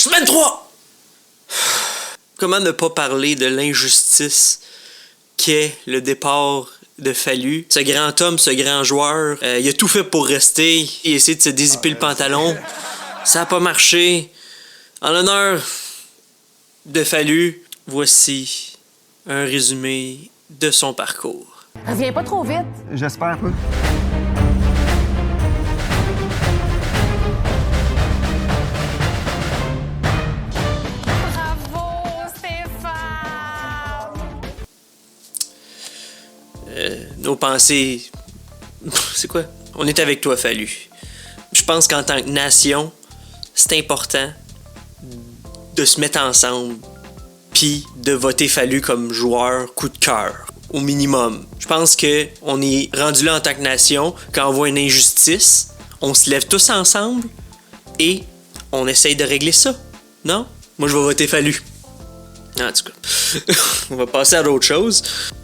Semaine 3! Comment ne pas parler de l'injustice qu'est le départ de Fallu? Ce grand homme, ce grand joueur, il a tout fait pour rester. Il a essayé de se dézipper le pantalon. Ça n'a pas marché. En l'honneur de Fallu, voici un résumé de son parcours. Reviens pas trop vite. J'espère pas. Bravo, Stéphane! Nos pensées... C'est quoi? On est avec toi, Fallu. Je pense qu'en tant que nation, c'est important de se mettre ensemble puis de voter Fallu comme joueur coup de cœur, au minimum. Je pense qu'on est rendu là en tant que nation, quand on voit une injustice, on se lève tous ensemble et on essaye de régler ça. Non? Moi, je vais voter Fallu. En tout cas, on va passer à d'autres choses.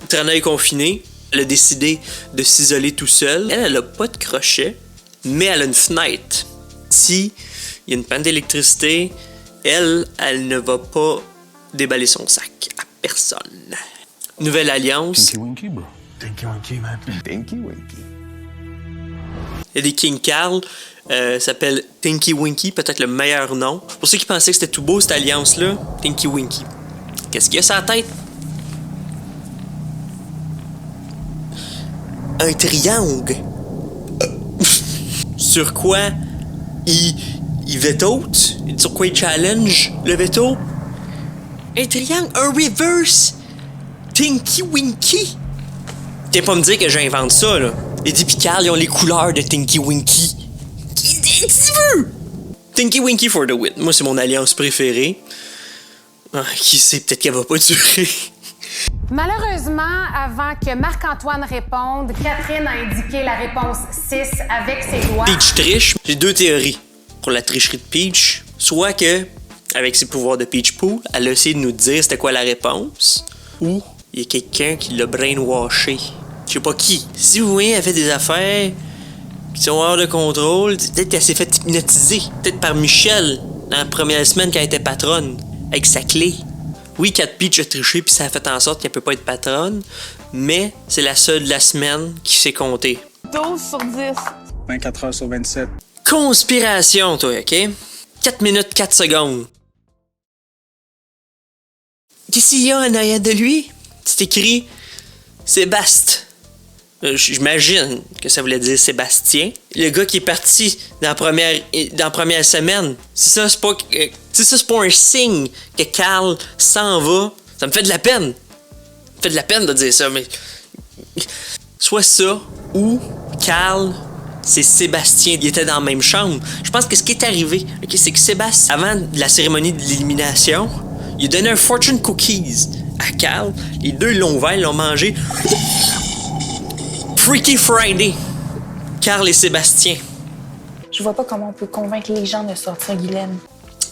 Trana est confinée. Elle a décidé de s'isoler tout seul. Elle a pas de crochet, mais elle a une fenêtre. Si il y a une panne d'électricité, elle ne va pas déballer son sac à personne. Nouvelle alliance. Tinky Winky, bro. Tinky Winky, man. Tinky Winky. Il y a des King Carl. S'appelle Tinky Winky, peut-être le meilleur nom. Pour ceux qui pensaient que c'était tout beau, cette alliance-là, Tinky Winky. Qu'est-ce qu'il y a sur la tête? Un triangle. Sur quoi il vétote? Sur quoi il challenge le veto? Un triangle, un reverse. Tinky Winky. T'es pas me dire que j'invente ça, là. Eddie pis Carl, ils ont les couleurs de Tinky Winky. Qui veux? Tinky Winky for the win. Moi, c'est mon alliance préférée. Ah, qui sait, peut-être qu'elle va pas durer. Malheureusement, avant que Marc-Antoine réponde, Catherine a indiqué la réponse 6 avec ses doigts. Peach triche. J'ai deux théories pour la tricherie de Peach. Soit que, avec ses pouvoirs de Peach Poo, elle a essayé de nous dire c'était quoi la réponse. Ou il y a quelqu'un qui l'a brainwashé. Je sais pas qui. Si vous voyez, elle fait des affaires qui sont hors de contrôle, peut-être qu'elle s'est fait hypnotiser. Peut-être par Michel, dans la première semaine quand elle était patronne, avec sa clé. Oui, Cat Peach a triché puis ça a fait en sorte qu'elle peut pas être patronne, mais c'est la seule de la semaine qui s'est comptée. 12 sur 10. 24 heures sur 27. Conspiration, toi, OK? 4 minutes, 4 secondes. Qu'est-ce qu'il y a en arrière de lui? C'est écrit Sébastien. J'imagine que ça voulait dire Sébastien. Le gars qui est parti dans la première semaine. Si ça, c'est pas un signe que Carl s'en va, ça me fait de la peine. Ça me fait de la peine de dire ça, mais... Soit ça, ou Carl, c'est Sébastien. Ils étaient dans la même chambre. Je pense que ce qui est arrivé, okay, c'est que Sébastien, avant la cérémonie de l'élimination, il a donné un fortune cookies à Carl. Les deux l'ont ouvert, ils l'ont mangé. Freaky Friday. Carl et Sébastien. Je vois pas comment on peut convaincre les gens de sortir Guylaine.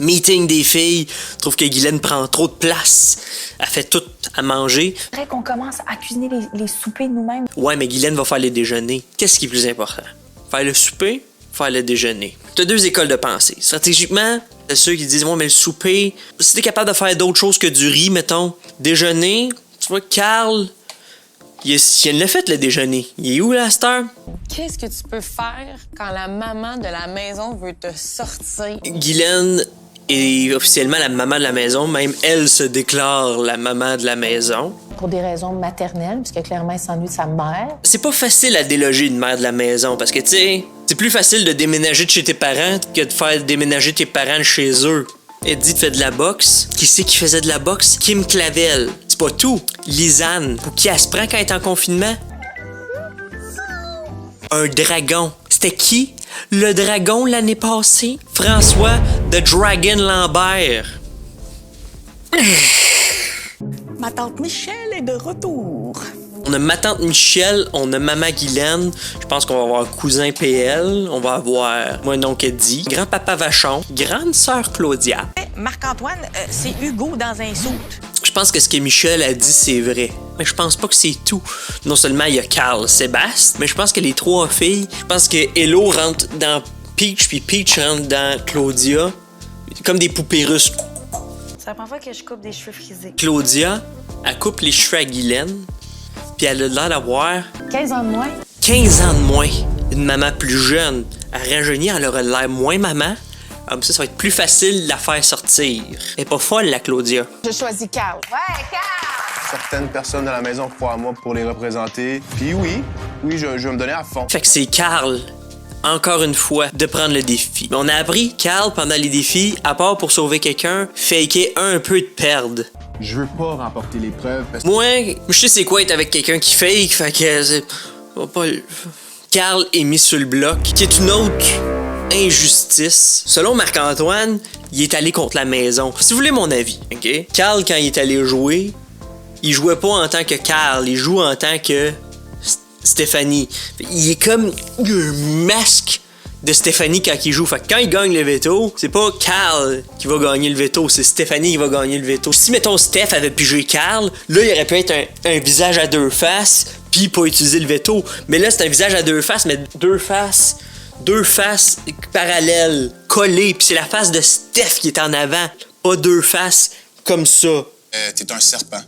Meeting des filles. Trouve que Guylaine prend trop de place. Elle fait tout à manger. C'est vrai qu'on commence à cuisiner les soupers nous-mêmes. Ouais, mais Guylaine va faire les déjeuners. Qu'est-ce qui est plus important? Faire le souper, faire le déjeuner. T'as deux écoles de pensée. Stratégiquement, t'as ceux qui disent, ouais, mais le souper, si t'es capable de faire d'autres choses que du riz, mettons, déjeuner, tu vois, Carl, il l'a fait le déjeuner. Il est où, là, à cette heure? Qu'est-ce que tu peux faire quand la maman de la maison veut te sortir? Guylaine est officiellement la maman de la maison. Même elle se déclare la maman de la maison. Pour des raisons maternelles, puisque clairement, elle s'ennuie de sa mère. C'est pas facile à déloger une mère de la maison parce que, tu sais, c'est plus facile de déménager de chez tes parents que de faire déménager tes parents de chez eux. Eddie fait de la boxe. Qui c'est qui faisait de la boxe? Kim Clavel. C'est pas tout. Lisanne. Pour qui elle se prend quand elle est en confinement? Un dragon. C'était qui? Le dragon l'année passée? François The Dragon Lambert. Ma tante Michel est de retour. On a ma tante Michel, on a maman Guylaine. Je pense qu'on va avoir cousin PL. On va avoir mon oncle Eddie, grand-papa Vachon, grande sœur Claudia. Marc-Antoine, c'est Hugo dans un soute. Je pense que ce que Michel a dit, c'est vrai. Mais je pense pas que c'est tout. Non seulement il y a Carl, Sébastien, mais je pense que les trois filles, je pense que Hello rentre dans Peach, puis Peach rentre dans Claudia. Comme des poupées russes. C'est la première fois que je coupe des cheveux frisés. Claudia, elle coupe les cheveux à Guylaine, puis elle a l'air d'avoir 15 ans de moins. 15 ans de moins. Une maman plus jeune, elle rajeunit, elle aurait l'air moins maman. Comme ça va être plus facile de la faire sortir. Elle est pas folle, la Claudia. Je choisis Carl. Ouais, Carl! Certaines personnes dans la maison croient à moi pour les représenter. Puis oui, je vais me donner à fond. Fait que c'est Carl, encore une fois, de prendre le défi. Mais on a appris, Carl, pendant les défis, à part pour sauver quelqu'un, faker un peu de perdre. Je veux pas remporter l'épreuve parce que... Moi, je sais c'est quoi être avec quelqu'un qui fake, fait que c'est... Carl est mis sur le bloc, qui est une autre injustice. Selon Marc-Antoine, il est allé contre la maison. Si vous voulez mon avis, OK? Carl, quand il est allé jouer, il jouait pas en tant que Carl, il joue en tant que Stéphanie. Il est comme un masque de Stéphanie quand il joue. Fait que quand il gagne le veto, c'est pas Carl qui va gagner le veto, c'est Stéphanie qui va gagner le veto. Si, mettons, Steph avait pu jouer Carl, là, il aurait pu être un visage à deux faces, puis pas utiliser le veto. Mais là, c'est un visage à deux faces, mais deux faces parallèles, collées, puis c'est la face de Steph qui est en avant, pas deux faces comme ça. T'es un serpent.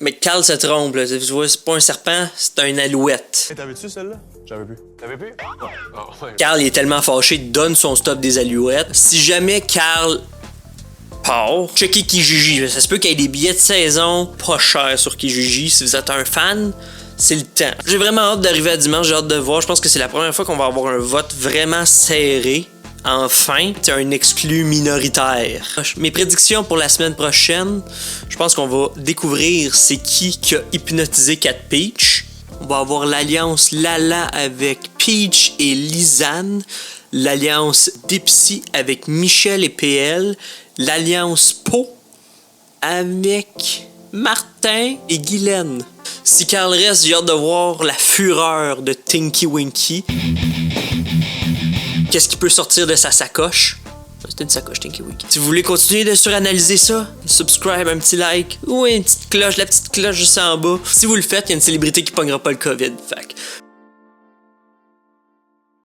Mais Carl se trompe, là. Tu vois, c'est pas un serpent, c'est un alouette. T'avais-tu celle-là? J'avais vu. T'avais vu? Ouais. Carl il est tellement fâché, donne son stop des alouettes. Si jamais Carl part, checkez Kijiji. Ça se peut qu'il y ait des billets de saison pas chers sur Kijiji. Si vous êtes un fan, c'est le temps. J'ai vraiment hâte d'arriver à dimanche, j'ai hâte de voir. Je pense que c'est la première fois qu'on va avoir un vote vraiment serré. Enfin, c'est un exclu minoritaire. Mes prédictions pour la semaine prochaine, je pense qu'on va découvrir c'est qui a hypnotisé Cat Peach. On va avoir l'alliance Lala avec Peach et Lisanne, l'alliance Dipsy avec Michel et PL, l'alliance Po avec Martin et Guylaine. Si Carl reste, j'ai hâte de voir la fureur de Tinky Winky. Qu'est-ce qui peut sortir de sa sacoche? C'était une sacoche Tinky Winky. Si vous voulez continuer de suranalyser ça, subscribe, un petit like ou une petite cloche, la petite cloche juste en bas. Si vous le faites, il y a une célébrité qui pognera pas le COVID. Fait